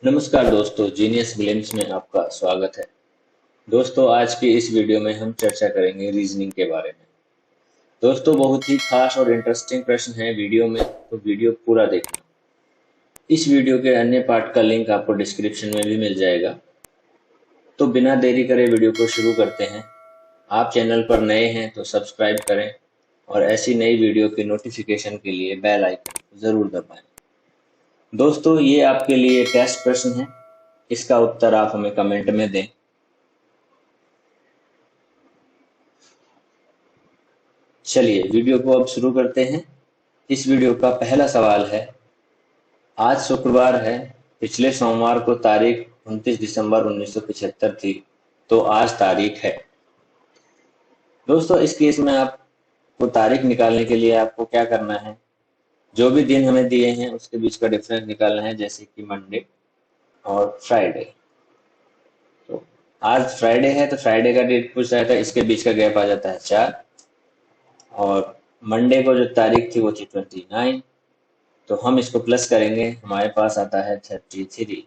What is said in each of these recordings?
नमस्कार दोस्तों, genius glimpse में आपका स्वागत है। दोस्तों, आज की इस वीडियो में हम चर्चा करेंगे रीजनिंग के बारे में। दोस्तों, बहुत ही खास और इंटरेस्टिंग प्रश्न है वीडियो में, तो वीडियो पूरा देखना। इस वीडियो के अन्य पार्ट का लिंक आपको डिस्क्रिप्शन में भी मिल जाएगा। तो बिना देरी करे वीडियो को शुरू करते हैं। आप चैनल पर नए हैं तो सब्सक्राइब करें और ऐसी नई वीडियो की नोटिफिकेशन के लिए बेल आइकन को जरूर दबाएं। दोस्तों, ये आपके लिए टेस्ट प्रश्न है। इसका उत्तर आप हमें कमेंट में दें। चलिए वीडियो को अब शुरू करते हैं। इस वीडियो का पहला सवाल है, आज शुक्रवार है, पिछले सोमवार को तारीख 29 दिसंबर 1975 थी, तो आज तारीख है। दोस्तों, इस केस में आपको तारीख निकालने के लिए आपको क्या करना है, जो भी दिन हमें दिए हैं उसके बीच का डिफरेंस निकालना है, जैसे कि मंडे और फ्राइडे। तो आज फ्राइडे है तो फ्राइडे का डेट पूछ रहा था, इसके बीच का गैप आ जाता है 4। और मंडे को जो तारीख थी वो थी 29, तो हम इसको प्लस करेंगे, हमारे पास आता है 33।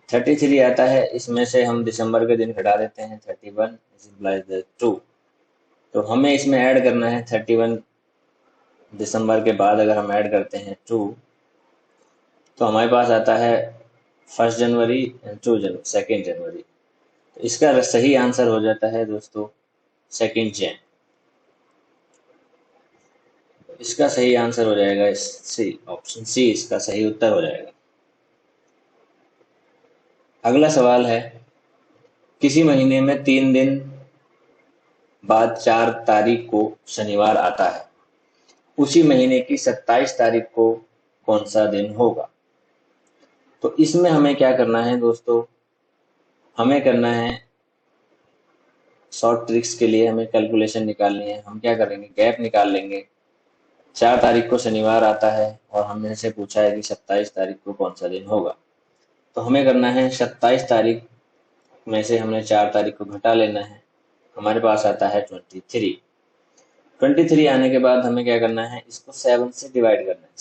33 आता है, इसमें से हम दिसंबर के दिन घटा देते हैं 31 इज 2। तो हमें इसमें ऐड करना है 31 दिसंबर के बाद अगर हम ऐड करते हैं 2, तो हमारे पास आता है 1 जनवरी एंड 2 जनवरी। तो इसका सही आंसर हो जाता है दोस्तों 2 जैन। इसका सही आंसर हो जाएगा सी, ऑप्शन सी इसका सही उत्तर हो जाएगा। अगला सवाल है, किसी महीने में 3 दिन बाद 4 तारीख को शनिवार आता है, उसी महीने की 27 तारीख को कौन सा दिन होगा। तो इसमें हमें क्या करना है दोस्तों, हमें करना है शॉर्ट ट्रिक्स के लिए हमें कैलकुलेशन निकालनी है। हम क्या करेंगे, गैप निकाल लेंगे। 4 तारीख को शनिवार आता है और हमने से पूछा है कि 27 तारीख को कौन सा दिन होगा। तो हमें करना है 27 तारीख में से हमने 4 तारीख को घटा लेना है, हमारे पास आता है 23। 23 आने के बाद हमें क्या करना है, इसको 7 से डिवाइड करना है।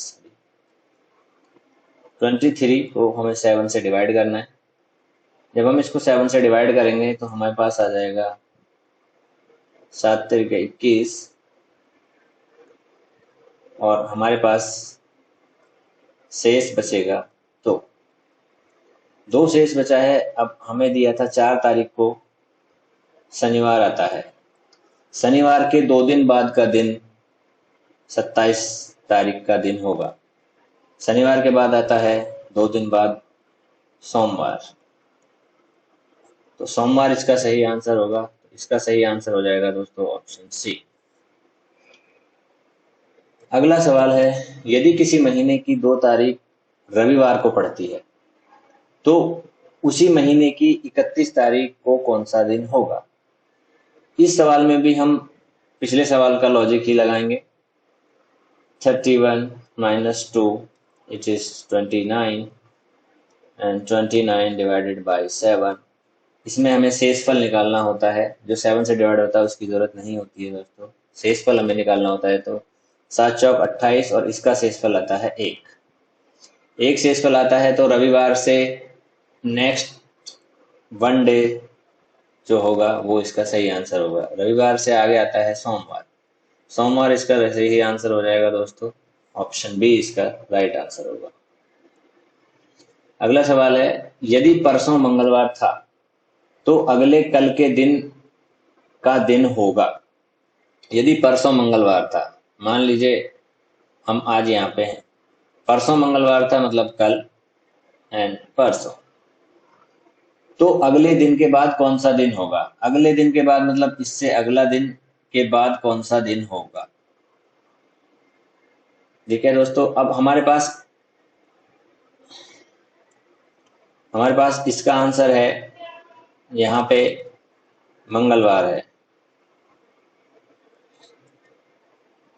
23 को हमें 7 से डिवाइड करना है। जब हम इसको 7 से डिवाइड करेंगे तो हमारे पास आ जाएगा 7 × 21, और हमारे पास शेष बचेगा 2। 2 शेष बचा है। अब हमें दिया था 4 तारीख को शनिवार आता है, शनिवार के 2 दिन बाद का दिन 27 तारीख का दिन होगा। शनिवार के बाद आता है 2 दिन बाद सोमवार, तो सोमवार इसका सही आंसर होगा। इसका सही आंसर हो जाएगा दोस्तों ऑप्शन सी। अगला सवाल है, यदि किसी महीने की 2 तारीख रविवार को पड़ती है, तो उसी महीने की 31 तारीख को कौन सा दिन होगा। इस सवाल में भी हम पिछले सवाल का लॉजिक ही लगाएंगे। 31 - 2 it is 29 and 29 divided by 7। इसमें हमें शेषफल निकालना होता है, जो 7 से डिवाइड होता है उसकी जरूरत नहीं होती है दोस्तों। शेषफल हमें निकालना होता है, तो 7 चौक 28 और इसका शेषफल आता है 1। शेषफल आता है, तो रविवार से नेक्स्ट 1 डे जो होगा वो इसका सही आंसर होगा। रविवार से आगे आता है सोमवार, सोमवार इसका सही आंसर हो जाएगा दोस्तों, ऑप्शन बी इसका राइट आंसर होगा। अगला सवाल है, यदि परसों मंगलवार था तो अगले कल के दिन का दिन होगा। यदि परसों मंगलवार था, मान लीजिए हम आज यहाँ पे हैं, परसों मंगलवार था मतलब कल एंड परसों, तो अगले दिन के बाद कौन सा दिन होगा। अगले दिन के बाद मतलब इससे अगला दिन के बाद कौन सा दिन होगा। ठीक है दोस्तों, अब हमारे पास इसका आंसर है, यहाँ पे मंगलवार है,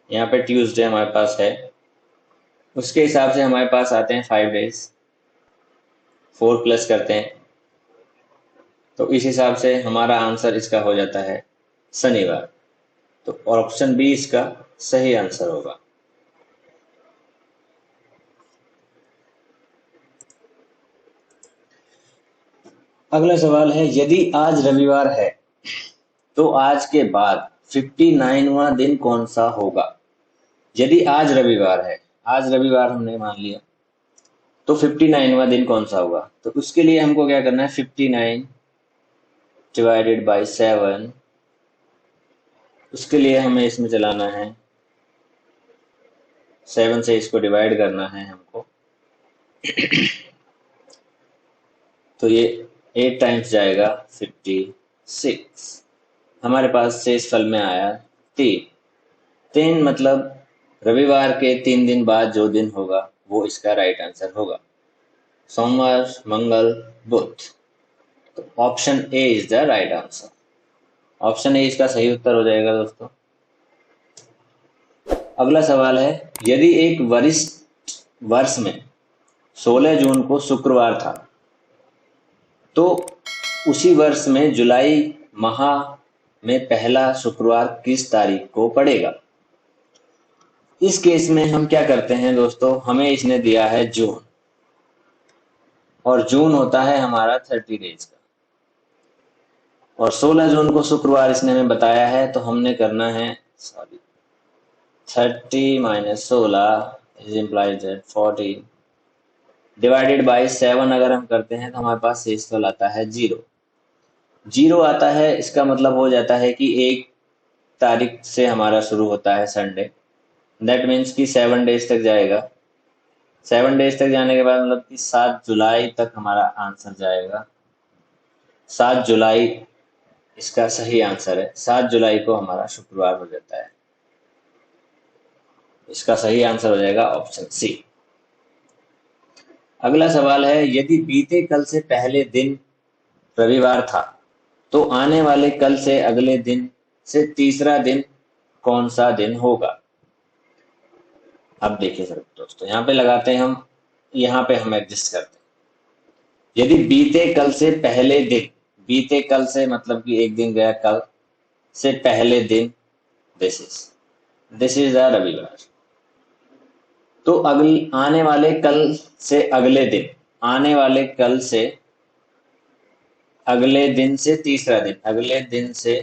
यहाँ पे ट्यूसडे हमारे पास है। उसके हिसाब से हमारे पास आते हैं 5 डेज, 4 प्लस करते हैं, तो इस हिसाब से हमारा आंसर इसका हो जाता है शनिवार। तो ऑप्शन बी इसका सही आंसर होगा। अगला सवाल है, यदि आज रविवार है तो आज के बाद 59वां दिन कौन सा होगा। यदि आज रविवार है, आज रविवार हमने मान लिया, तो 59वां दिन कौन सा होगा। तो उसके लिए हमको क्या करना है, 59 डिवाइडेड बाई 7, उसके लिए हमें इसमें चलाना है 7 से इसको डिवाइड करना है हमको। तो ये 8 टाइम्स जाएगा 56, हमारे पास शेष फल में आया 3 मतलब रविवार के 3 दिन बाद जो दिन होगा वो इसका राइट आंसर होगा, सोमवार, मंगल, बुध। तो option A is the right answer. Option A इसका सही उत्तर हो जाएगा दोस्तों। अगला सवाल है, यदि एक वरिष्ठ वर्ष में 16 जून को शुक्रवार था तो उसी वर्ष में जुलाई माह में पहला शुक्रवार किस तारीख को पड़ेगा। इस केस में हम क्या करते हैं दोस्तों, हमें इसने दिया है जून, और जून होता है हमारा 30 डेज का, और 16 जून को शुक्रवार इसने हमें बताया है, तो हमने करना है 30 minus 16 is implies 40 divided by 7 अगर हम करते हैं तो हमारे पास शेषफल आता है 0 आता है। इसका मतलब हो जाता है कि 1 तारीख से हमारा शुरू होता है संडे, दैट मीन्स कि 7 डेज तक जाएगा। 7 डेज तक जाने के बाद मतलब कि 7 जुलाई तक हमारा आंसर जाएगा। 7 जुलाई इसका सही आंसर है। 7 जुलाई को हमारा शुक्रवार हो जाता है। इसका सही आंसर हो जाएगा ऑप्शन सी। अगला सवाल है, यदि बीते कल से पहले दिन रविवार था तो आने वाले कल से अगले दिन से तीसरा दिन कौन सा दिन होगा। अब देखिए सर दोस्तों, यहाँ पे लगाते हैं हम, यहाँ पे हम एडजस्ट करते हैं। यदि बीते कल से पहले दिन, बीते कल से मतलब कि एक दिन गया, कल से पहले दिन, दिस इज द रविवार। तो आने वाले कल से अगले दिन, आने वाले कल से अगले दिन से तीसरा दिन, अगले दिन से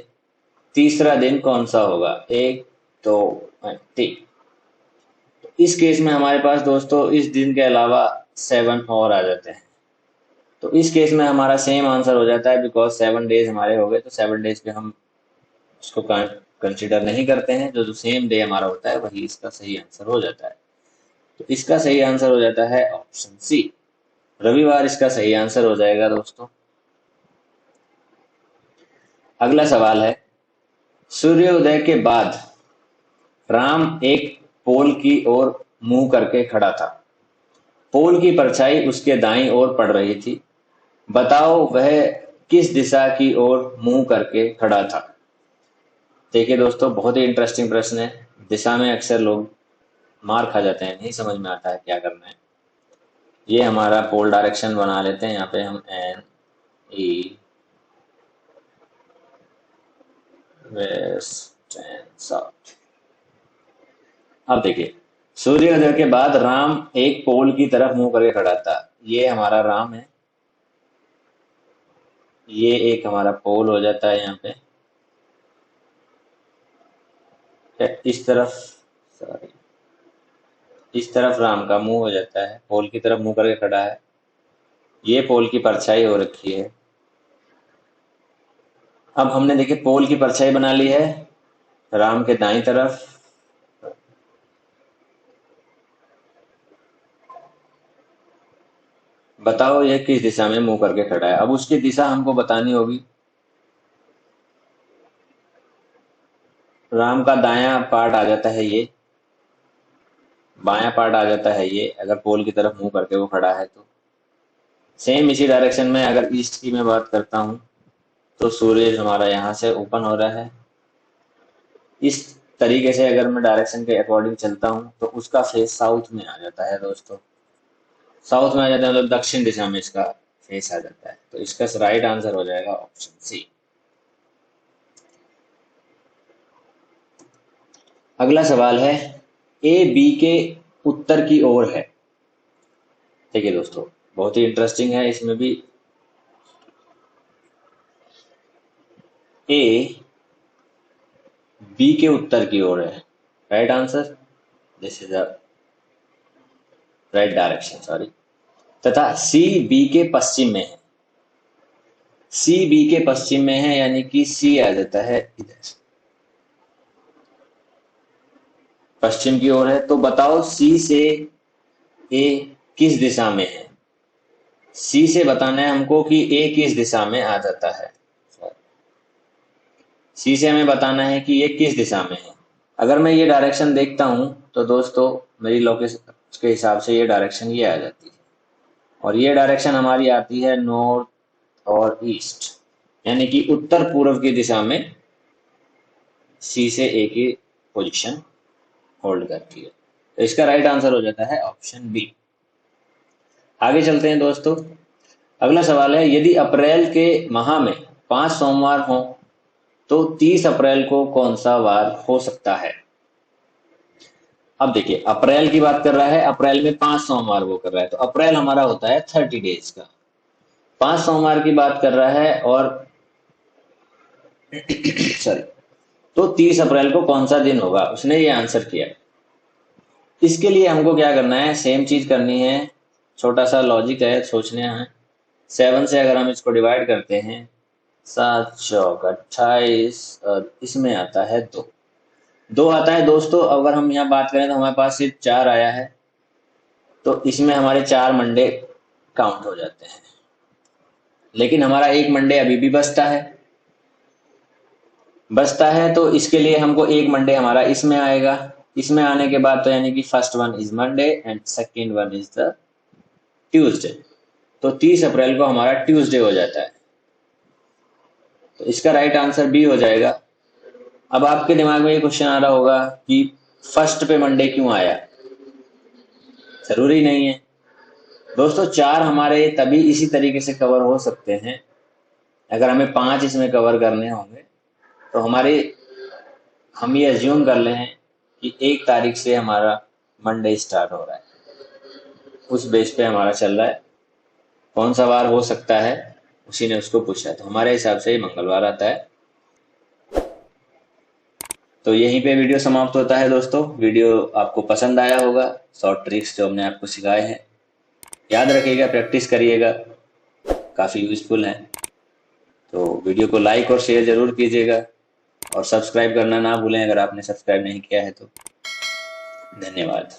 तीसरा दिन कौन सा होगा, 1 2 3। इस केस में हमारे पास दोस्तों इस दिन के अलावा 7 और आ जाते हैं, तो इस केस में हमारा सेम आंसर हो जाता है, बिकॉज 7 डेज हमारे हो गए, तो 7 डेज पे हम उसको कंसिडर नहीं करते हैं। जो सेम डे हमारा होता है वही इसका सही आंसर हो जाता है। तो इसका सही आंसर हो जाता है ऑप्शन सी, रविवार इसका सही आंसर हो जाएगा दोस्तों। अगला सवाल है, सूर्योदय के बाद राम एक पोल की ओर मुंह करके खड़ा था। पोल की परछाई उसके दाईं ओर पड़ रही थी। बताओ वह किस दिशा की ओर मुंह करके खड़ा था। देखिए दोस्तों, बहुत ही इंटरेस्टिंग प्रश्न है। दिशा में अक्सर लोग मार खा जाते हैं, नहीं समझ में आता है क्या करना है। ये हमारा पोल डायरेक्शन बना लेते हैं, यहाँ पे हम N E west and south. अब देखिए, सूर्योदय के बाद राम एक पोल की तरफ मुंह करके खड़ा था। ये हमारा राम है, ये एक हमारा पोल हो जाता है यहाँ पे, इस तरफ, सॉरी, इस तरफ राम का मुंह हो जाता है, पोल की तरफ मुंह करके खड़ा है। ये पोल की परछाई हो रखी है। अब हमने देखिए पोल की परछाई बना ली है राम के दाईं तरफ। बताओ यह किस दिशा में मुंह करके खड़ा है। अब उसकी दिशा हमको बतानी होगी। राम का दायां पार्ट आ जाता है ये, बायां पार्ट आ जाता है ये, अगर पोल की तरफ मुंह करके वो खड़ा है तो। सेम इसी डायरेक्शन में अगर ईस्ट की मैं बात करता हूं तो सूर्य हमारा यहाँ से ओपन हो रहा है। इस तरीके से अगर मैं डायरेक्शन के अकॉर्डिंग चलता हूं तो उसका फेस साउथ में आ जाता है दोस्तों। साउथ में आ जाता है मतलब दक्षिण दिशा में इसका फेस आ जाता है। तो इसका राइट आंसर हो जाएगा ऑप्शन सी। अगला सवाल है, ए बी के उत्तर की ओर है। देखिए दोस्तों, बहुत ही इंटरेस्टिंग है। इसमें भी ए बी के उत्तर की ओर है, right answer, this is the right direction, sorry. तथा सी बी के पश्चिम में है, सी बी के पश्चिम में है यानी कि सी आ जाता है इधर, पश्चिम की ओर है। तो बताओ सी से ए किस दिशा में है, सी से बताना है हमको कि ए किस दिशा में आ जाता है, सी से हमें बताना है कि ये किस दिशा में है। अगर मैं ये डायरेक्शन देखता हूं तो दोस्तों मेरी लोकेशन के हिसाब से ये डायरेक्शन ये आ जाती है, और ये डायरेक्शन हमारी आती है नॉर्थ और ईस्ट, यानी कि उत्तर पूर्व की दिशा में सी से ए की पोजीशन होल्ड करती है। तो इसका राइट आंसर हो जाता है ऑप्शन बी। आगे चलते हैं दोस्तों। अगला सवाल है, यदि अप्रैल के माह में 5 सोमवार हों तो 30 अप्रैल को कौन सा वार हो सकता है। अब देखिए अप्रैल की बात कर रहा है, अप्रैल में 5 सोमवार वो कर रहा है, तो अप्रैल हमारा होता है 30 डेज का, 5 सोमवार की बात कर रहा है और सॉरी, तो 30 अप्रैल को कौन सा दिन होगा, उसने ये आंसर किया। इसके लिए हमको क्या करना है, सेम चीज करनी है, छोटा सा लॉजिक है, सोचने हैं। 7 से अगर हम इसको डिवाइड करते हैं, 7 चौक 28, और इसमें आता है 2 आता है दोस्तों। अगर हम यहाँ बात करें तो हमारे पास सिर्फ 4 आया है, तो इसमें हमारे 4 मंडे काउंट हो जाते हैं, लेकिन हमारा एक मंडे अभी भी बचता है, तो इसके लिए हमको एक मंडे हमारा इसमें आएगा। इसमें आने के बाद तो यानी कि first one is Monday and second one is the Tuesday, तो 30 अप्रैल को हमारा ट्यूसडे हो जाता है, तो इसका राइट आंसर बी हो जाएगा। अब आपके दिमाग में ये क्वेश्चन आ रहा होगा कि फर्स्ट पे मंडे क्यों आया, जरूरी नहीं है दोस्तों, 4 हमारे तभी इसी तरीके से कवर हो सकते हैं। अगर हमें 5 इसमें कवर करने होंगे तो हम ये अज्यूम कर ले हैं कि 1 तारीख से हमारा मंडे स्टार्ट हो रहा है, उस बेस पे हमारा चल रहा है, कौन सा वार हो सकता है उसी ने उसको पूछा, तो हमारे हिसाब से ये मंगलवार आता है। तो यहीं पे वीडियो समाप्त होता है दोस्तों। वीडियो आपको पसंद आया होगा, शॉर्ट ट्रिक्स जो हमने आपको सिखाए हैं याद रखिएगा, प्रैक्टिस करिएगा, काफ़ी यूजफुल है। तो वीडियो को लाइक और शेयर जरूर कीजिएगा, और सब्सक्राइब करना ना भूलें अगर आपने सब्सक्राइब नहीं किया है तो। धन्यवाद।